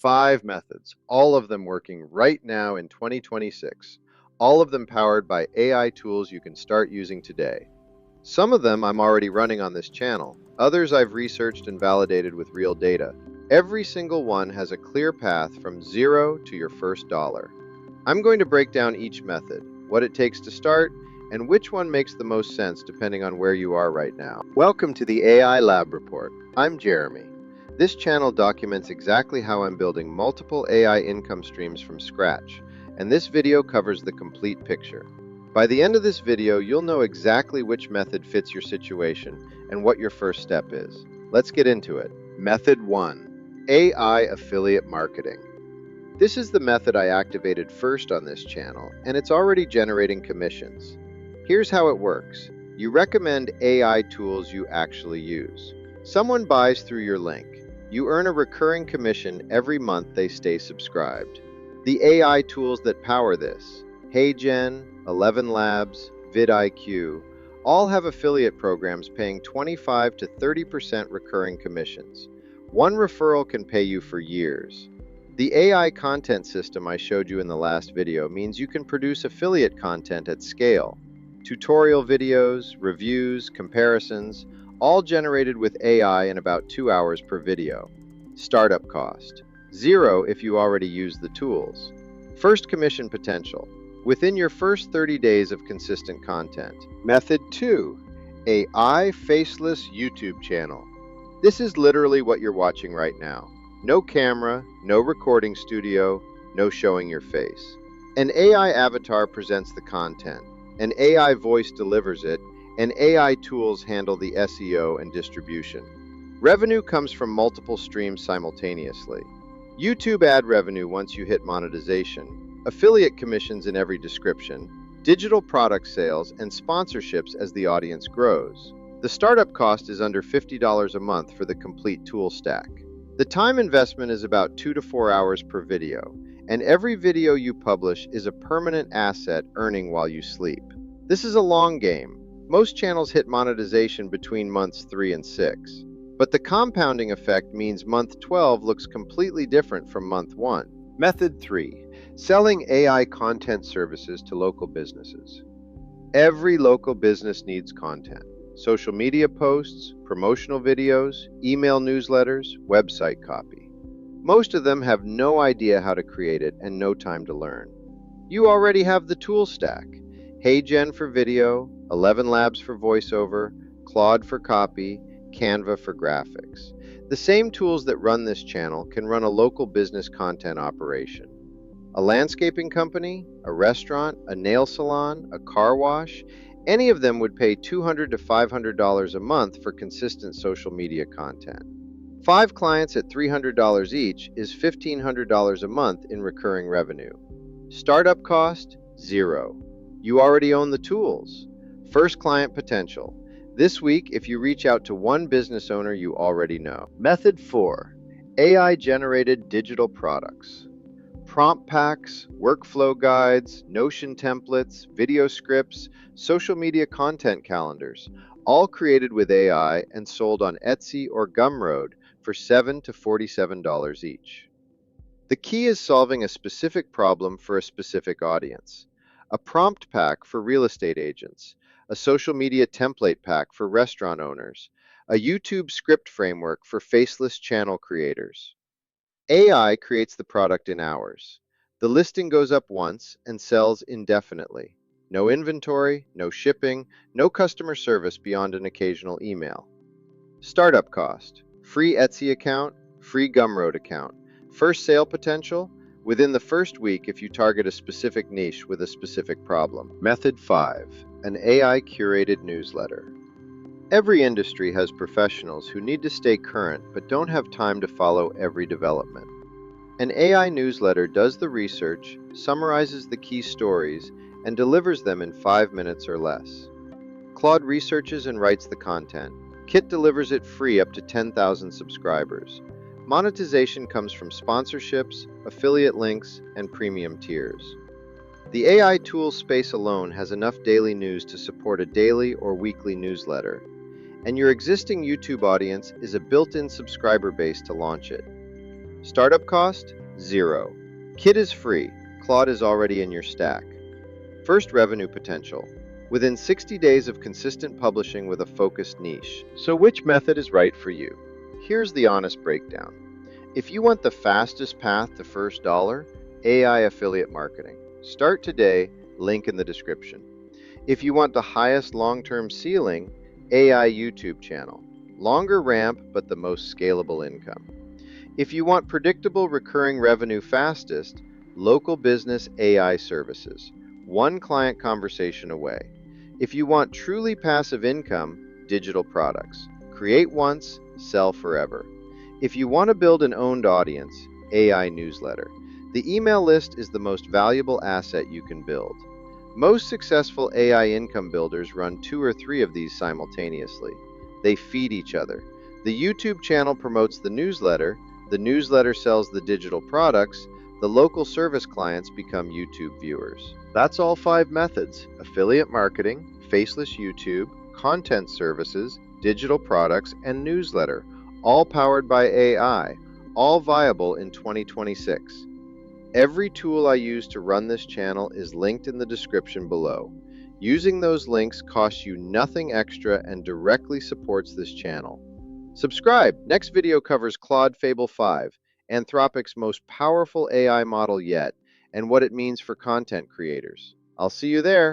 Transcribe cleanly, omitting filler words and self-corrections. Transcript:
5 methods, all of them working right now in 2026, all of them powered by AI tools you can start using today. Some of them I'm already running on this channel, others I've researched and validated with real data. Every single one has a clear path from zero to your first dollar. I'm going to break down each method, what it takes to start, and which one makes the most sense depending on where you are right now. Welcome to the AI Lab Report. I'm Jeremy. This channel documents exactly how I'm building multiple AI income streams from scratch, and this video covers the complete picture. By the end of this video, you'll know exactly which method fits your situation and what your first step is. Let's get into it. Method 1. AI Affiliate Marketing. This is the method I activated first on this channel, and it's already generating commissions. Here's how it works. You recommend AI tools you actually use. Someone buys through your link. You earn a recurring commission every month they stay subscribed. The AI tools that power this, HeyGen, 11 Labs, vidIQ, all have affiliate programs paying 25 to 30% recurring commissions. One referral can pay you for years. The AI content system I showed you in the last video means you can produce affiliate content at scale. Tutorial videos, reviews, comparisons, all generated with AI in about 2 hours per video. Startup cost: zero if you already use the tools. First commission potential: within your first 30 days of consistent content. Method 2. AI Faceless YouTube channel. This is literally what you're watching right now. No camera, no recording studio, no showing your face. An AI avatar presents the content, an AI voice delivers it, and AI tools handle the SEO and distribution. Revenue comes from multiple streams simultaneously. YouTube ad revenue once you hit monetization, affiliate commissions in every description, digital product sales, and sponsorships as the audience grows. The startup cost is under $50 a month for the complete tool stack. The time investment is about 2 to 4 hours per video, and every video you publish is a permanent asset earning while you sleep. This is a long game. Most channels hit monetization between months 3 and 6. But the compounding effect means month 12 looks completely different from month 1. Method 3. Selling AI content services to local businesses. Every local business needs content. Social media posts, promotional videos, email newsletters, website copy. Most of them have no idea how to create it and no time to learn. You already have the tool stack: HeyGen for video, 11 Labs for voiceover, Claude for copy, Canva for graphics. The same tools that run this channel can run a local business content operation. A landscaping company, a restaurant, a nail salon, a car wash, any of them would pay $200 to $500 a month for consistent social media content. 5 clients at $300 each is $1,500 a month in recurring revenue. Startup cost: zero. You already own the tools. First client potential: this week, if you reach out to one business owner you already know. Method 4. AI-generated digital products. Prompt packs, workflow guides, Notion templates, video scripts, social media content calendars, all created with AI and sold on Etsy or Gumroad for $7 to $47 each. The key is solving a specific problem for a specific audience. A prompt pack for real estate agents, a social media template pack for restaurant owners, a YouTube script framework for faceless channel creators. AI creates the product in hours. The listing goes up once and sells indefinitely. No inventory, no shipping, no customer service beyond an occasional email. Startup cost: free Etsy account, free Gumroad account. First sale potential: within the first week if you target a specific niche with a specific problem. Method 5. An AI curated newsletter. Every industry has professionals who need to stay current but don't have time to follow every development. An AI newsletter does the research, summarizes the key stories, and delivers them in 5 minutes or less. Claude researches and writes the content. Kit delivers it free up to 10,000 subscribers. Monetization comes from sponsorships, affiliate links, and premium tiers. The AI tool space alone has enough daily news to support a daily or weekly newsletter, and your existing YouTube audience is a built-in subscriber base to launch it. Startup cost? Zero. Kit is free. Claude is already in your stack. First revenue potential. Within 60 days of consistent publishing with a focused niche. So which method is right for you? Here's the honest breakdown. If you want the fastest path to first dollar, AI affiliate marketing. Start today, link in the description. If you want the highest long-term ceiling, AI YouTube channel. Longer ramp, but the most scalable income. If you want predictable recurring revenue fastest, local business AI services. One client conversation away. If you want truly passive income, digital products. Create once, sell forever. If you want to build an owned audience, AI newsletter. The email list is the most valuable asset you can build. Most successful AI income builders run 2 or 3 of these simultaneously. They feed each other. The YouTube channel promotes the newsletter sells the digital products, the local service clients become YouTube viewers. That's all 5 methods: affiliate marketing, faceless YouTube, content services, digital products, and newsletter, all powered by AI, all viable in 2026. Every tool I use to run this channel is linked in the description below. Using those links costs you nothing extra and directly supports this channel. Subscribe! Next video covers Claude Fable 5, Anthropic's most powerful AI model yet, and what it means for content creators. I'll see you there!